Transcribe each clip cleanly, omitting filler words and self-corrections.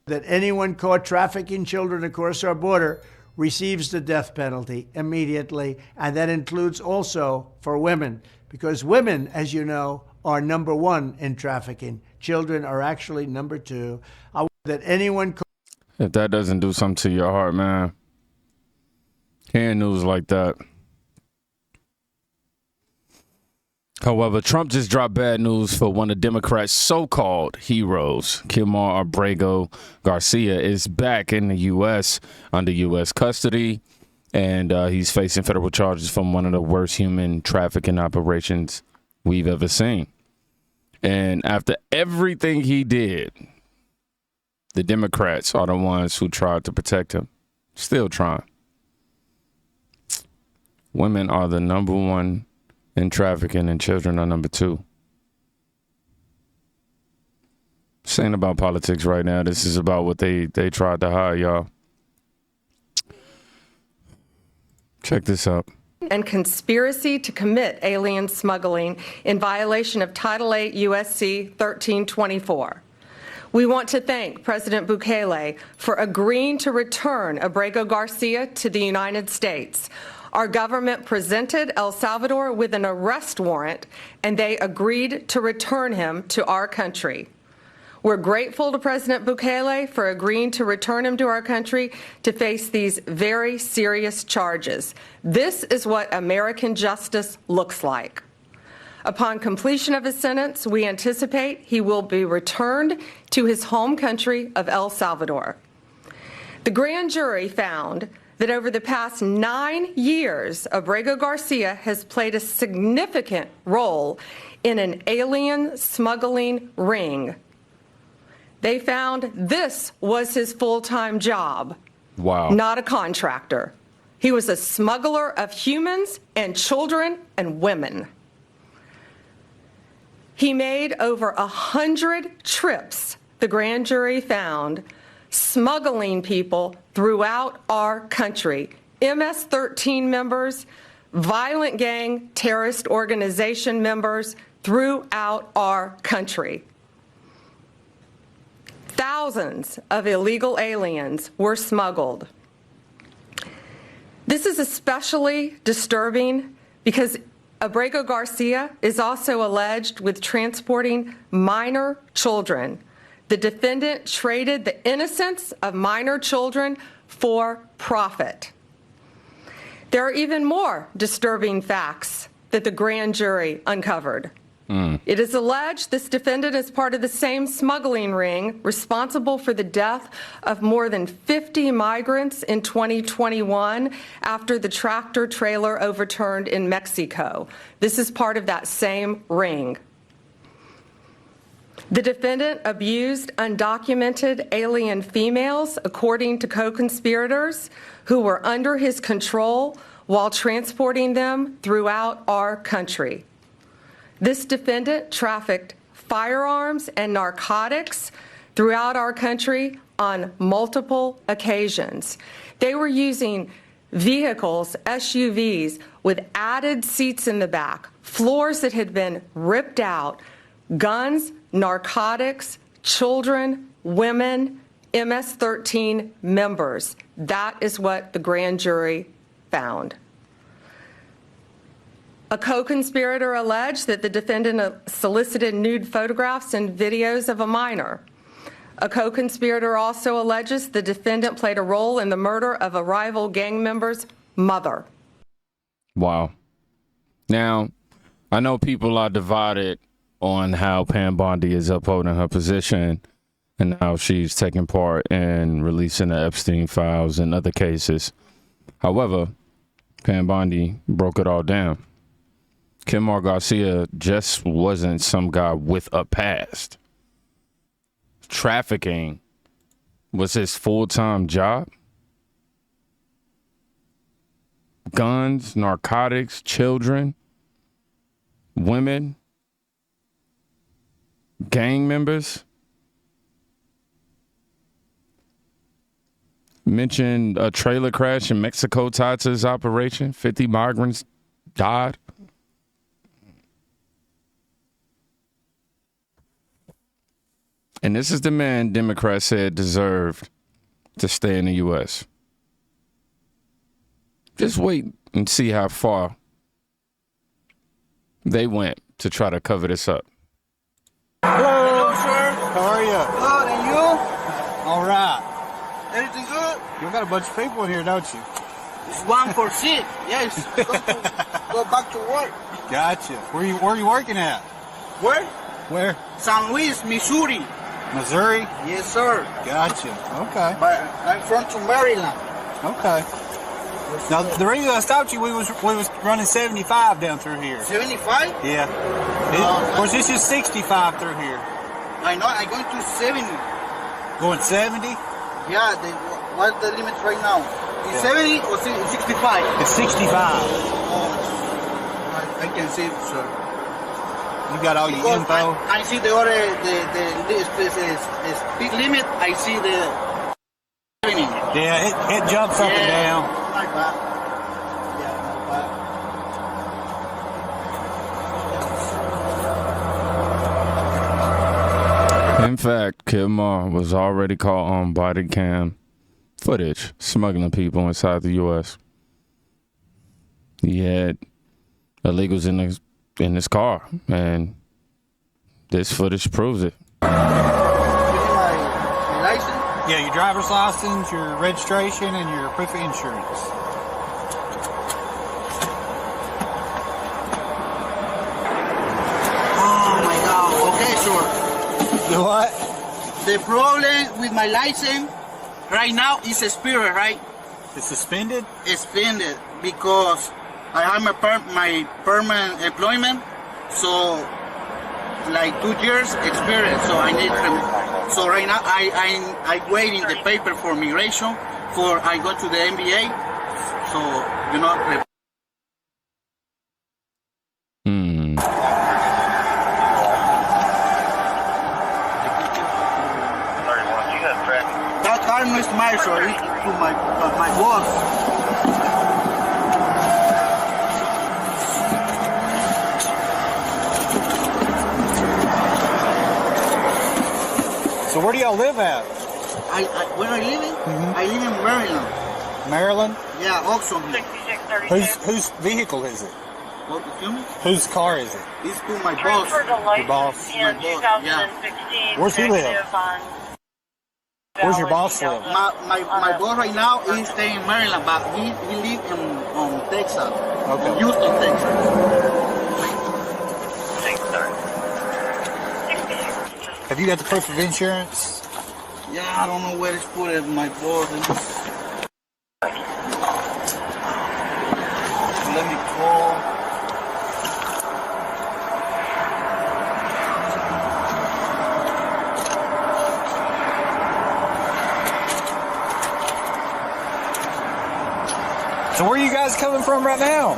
that anyone caught trafficking children across our border receives the death penalty immediately, and that includes also for women, because women, as you know, are number one in trafficking. Children are actually number two. That anyone. If that doesn't do something to your heart, man, hearing news like that. However, Trump just dropped bad news for one of Democrats' so-called heroes. Kilmar Abrego Garcia is back in the U.S. under U.S. custody, and he's facing federal charges from one of the worst human trafficking operations we've ever seen. And after everything he did, the Democrats are the ones who tried to protect him. Still trying. Women are the number one in trafficking, and children are number two. This ain't about politics right now. This is about what they tried to hide, y'all. Check this out. And conspiracy to commit alien smuggling in violation of Title 8 U.S.C. 1324. We want to thank President Bukele for agreeing to return Abrego Garcia to the United States. Our government presented El Salvador with an arrest warrant, and they agreed to return him to our country. We're grateful to President Bukele for agreeing to return him to our country to face these very serious charges. This is what American justice looks like. Upon completion of his sentence, we anticipate he will be returned to his home country of El Salvador. The grand jury found that over the past 9 years, Abrego Garcia has played a significant role in an alien smuggling ring. They found this was his full-time job. Wow. Not a contractor. He was a smuggler of humans and children and women. He made over 100 trips, the grand jury found, smuggling people throughout our country. MS-13 members, violent gang terrorist organization members throughout our country. Thousands of illegal aliens were smuggled. This is especially disturbing because Abrego Garcia is also alleged with transporting minor children. The defendant traded the innocence of minor children for profit. There are even more disturbing facts that the grand jury uncovered. It is alleged this defendant is part of the same smuggling ring responsible for the death of more than 50 migrants in 2021 after the tractor trailer overturned in Mexico. This is part of that same ring. The defendant abused undocumented alien females, according to co-conspirators who were under his control while transporting them throughout our country. This defendant trafficked firearms and narcotics throughout our country on multiple occasions. They were using vehicles, SUVs, with added seats in the back, floors that had been ripped out, guns, narcotics, children, women, MS-13 members. That is what the grand jury found. A co-conspirator alleged that the defendant solicited nude photographs and videos of a minor. A co-conspirator also alleges the defendant played a role in the murder of a rival gang member's mother. Wow. Now, I know people are divided on how Pam Bondi is upholding her position and how she's taking part in releasing the Epstein files and other cases. However, Pam Bondi broke it all down. Kilmar Garcia just wasn't some guy with a past. Trafficking was his full-time job. Guns, narcotics, children, women, gang members. Mentioned a trailer crash in Mexico tied to his operation. 50 migrants died. And this is the man Democrats said deserved to stay in the U.S. Just wait and see how far they went to try to cover this up. Hello, sir. How are you? Good, and you? All right. Everything good? You got a bunch of people in here, don't you? It's 1 for 6. Yes. Go back to work. Gotcha. Where are you working at? Where? Where? St. Louis, Missouri. Missouri? Yes, sir. Gotcha. Okay. But I'm from to Maryland. Okay. Now the reason I stopped you, we was running 75 down through here. 75? Yeah. Of course, this is 65 through here. I know. I'm going to 70. Going 70? Yeah. What's the limit right now? Is 70 or 65? It's 65. Oh, I can see it, sir. You got all your Because info. I see the other the speed limit. I see the 70. Yeah, it jumps up and down. My bad. Yeah, my bad. In fact, Kilmar was already caught on Bodycam footage smuggling people inside the U.S. He had illegals in his car, and this footage proves it. Give me my license. Yeah, your driver's license, your registration, and your proof of insurance. Oh my God. Okay, sure. You what? The problem with my license right now is expired, right? It's suspended? Suspended because I have my permanent employment, so like 2 years experience. So I need. So right now I waiting the paper for migration. For I go to the MBA. So you know. That car no is mine, so it's to my boss. So where do y'all live at? Where I live in? I live in Maryland. Maryland? Yeah, Oxon. Whose vehicle is it? What, excuse me? Whose car is it? It's to my boss. Your boss? My boss, yeah. Where's he live? Where's your boss live? My boss right now is staying in Maryland, but he lives in Texas. Okay. Houston, Texas. Have you got the proof of insurance? Yeah, I don't know where it's put at my boss. Let me call. So where are you guys coming from right now?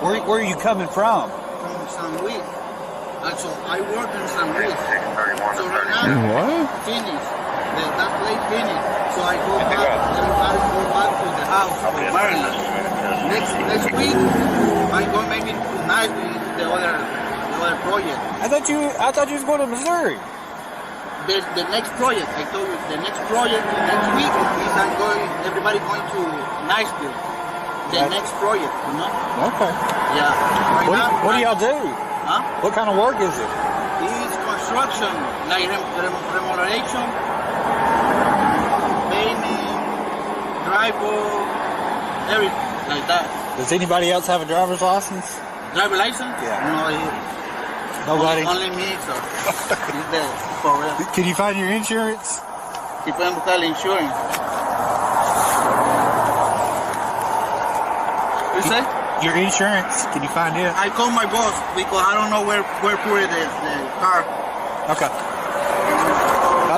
Where are you coming from? From San Luis. So I work in San Luis. So right now, What? finished. That place finished. So I go back. Everybody go back to the house in Maryland. Next week, I go maybe tonight with the other project. I thought you was going to Missouri. The next project, I told you, the next project next week is everybody going to Niceville. The next project, you know? Okay. Yeah. What do y'all do? Huh? What kind of work is it? It's construction, like remoderation, painting, drywall, everything like that. Does anybody else have a driver's license? Driver license? Yeah. No, Nobody? only me, so it's there for real. Can you find your insurance? Si pueden buscar la insurance. You say? Your insurance? Can you find it? I call my boss because I don't know where put the car. Okay.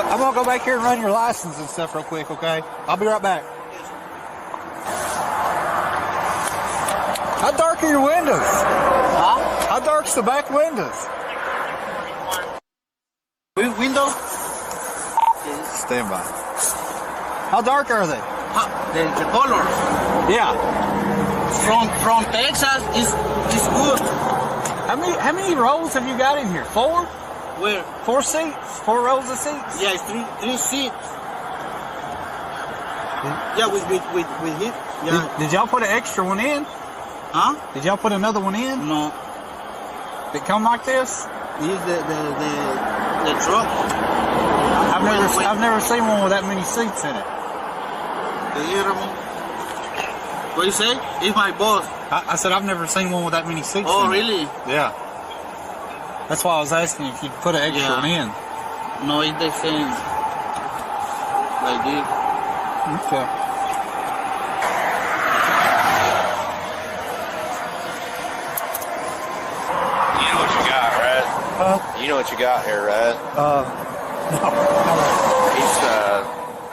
I'm gonna go back here and run your license and stuff real quick, okay? I'll be right back. How dark are your windows? Huh? How dark's the back windows? Window? Stand by. How dark are they? The colors. Yeah. From Texas is good. How many rolls have you got in here? 4? Where? 4 seats, 4 rows of seats. Yeah, it's three seats. Yeah, with him. Yeah. Did y'all put an extra one in? Huh? Did y'all put another one in? No. Did it come like this? He's the truck. I've never seen one with that many seats in it. What you say? He's my boss. I said I've never seen one with that many seats. Oh, in really? It. Yeah. That's why I was asking if you'd put an extra one in. No, it's the same. Like this. Okay. You know what you got, right? You know what you got here, right? No.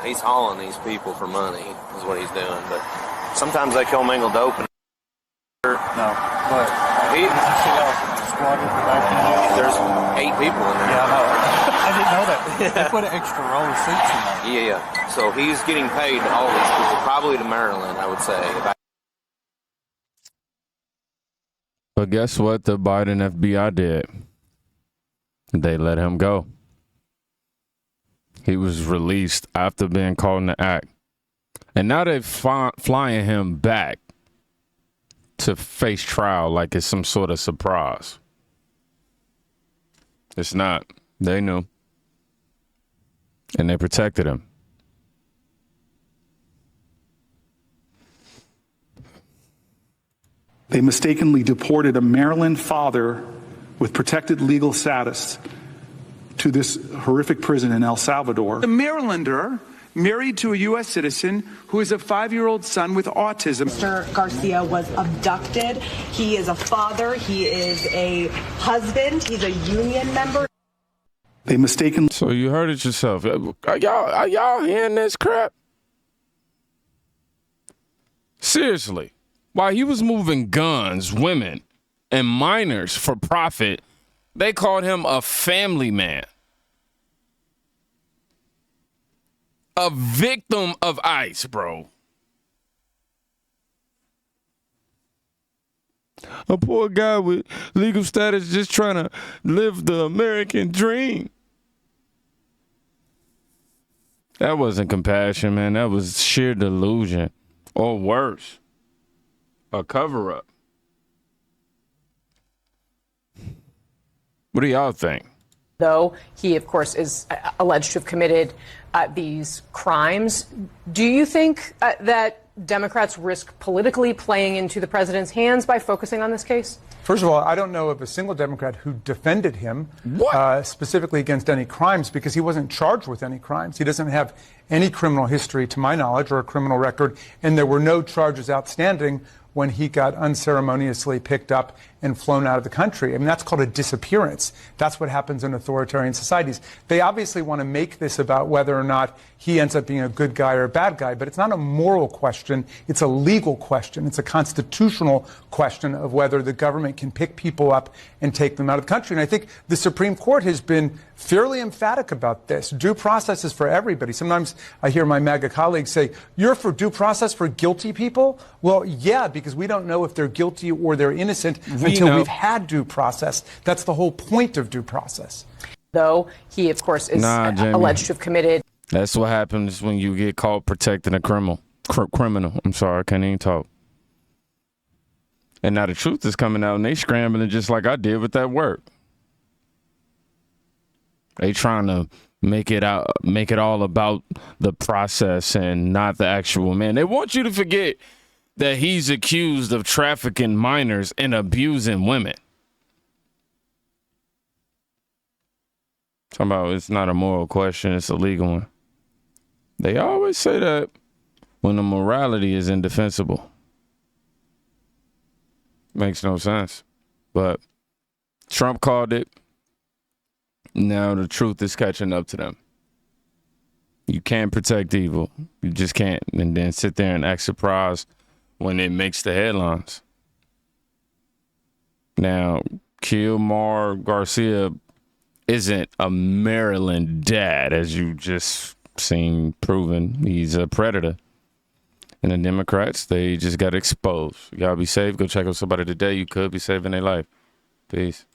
He's hauling these people for money, is what he's doing. But sometimes they commingle dope. No. But There's 8 people in there. yeah, I know. I didn't know that. They put an extra row of seats in there. Yeah. So he's getting paid to haul these people, probably to Maryland, I would say. But guess what the Biden FBI did? They let him go. He was released after being caught in the act. And now they're flying him back to face trial like it's some sort of surprise. It's not. They knew. And they protected him. They mistakenly deported a Maryland father with protected legal status to this horrific prison in El Salvador. A Marylander married to a U.S. citizen who has a 5-year-old son with autism. Mr. Garcia was abducted. He is a father. He is a husband. He's a union member. They mistakenly. So you heard it yourself. Are y'all hearing this crap? Seriously. While he was moving guns, women, and minors for profit, they called him a family man. A victim of ICE, bro. A poor guy with legal status just trying to live the American dream. That wasn't compassion, man. That was sheer delusion. Or worse, a cover-up. What do y'all think? Though he, of course, is alleged to have committed these crimes, do you think that Democrats risk politically playing into the president's hands by focusing on this case? First of all, I don't know of a single Democrat who defended him specifically against any crimes, because he wasn't charged with any crimes. He doesn't have any criminal history, to my knowledge, or a criminal record, and there were no charges outstanding when he got unceremoniously picked up and flown out of the country. I mean, that's called a disappearance. That's what happens in authoritarian societies. They obviously want to make this about whether or not he ends up being a good guy or a bad guy, but it's not a moral question. It's a legal question. It's a constitutional question of whether the government can pick people up and take them out of the country. And I think the Supreme Court has been fairly emphatic about this. Due process is for everybody. Sometimes I hear my MAGA colleagues say, you're for due process for guilty people? Well, yeah, because we don't know if they're guilty or they're innocent until we've had due process. That's the whole point of due process. Though he, of course, is alleged to have committed. That's what happens when you get caught protecting a criminal. I'm sorry, I can't even talk. And now the truth is coming out, and they scrambling just like I did with that work. They trying to make it all about the process and not the actual man. They want you to forget that he's accused of trafficking minors and abusing women. Talking about it's not a moral question, it's a legal one. They always say that when the morality is indefensible. Makes no sense. But Trump called it. Now the truth is catching up to them. You can't protect evil. You just can't. And then sit there and act surprised when it makes the headlines. Now, Kilmar Garcia isn't a Maryland dad, as you just seen proven. He's a predator. And the Democrats, they just got exposed. Y'all be safe. Go check on somebody today. You could be saving their life. Peace.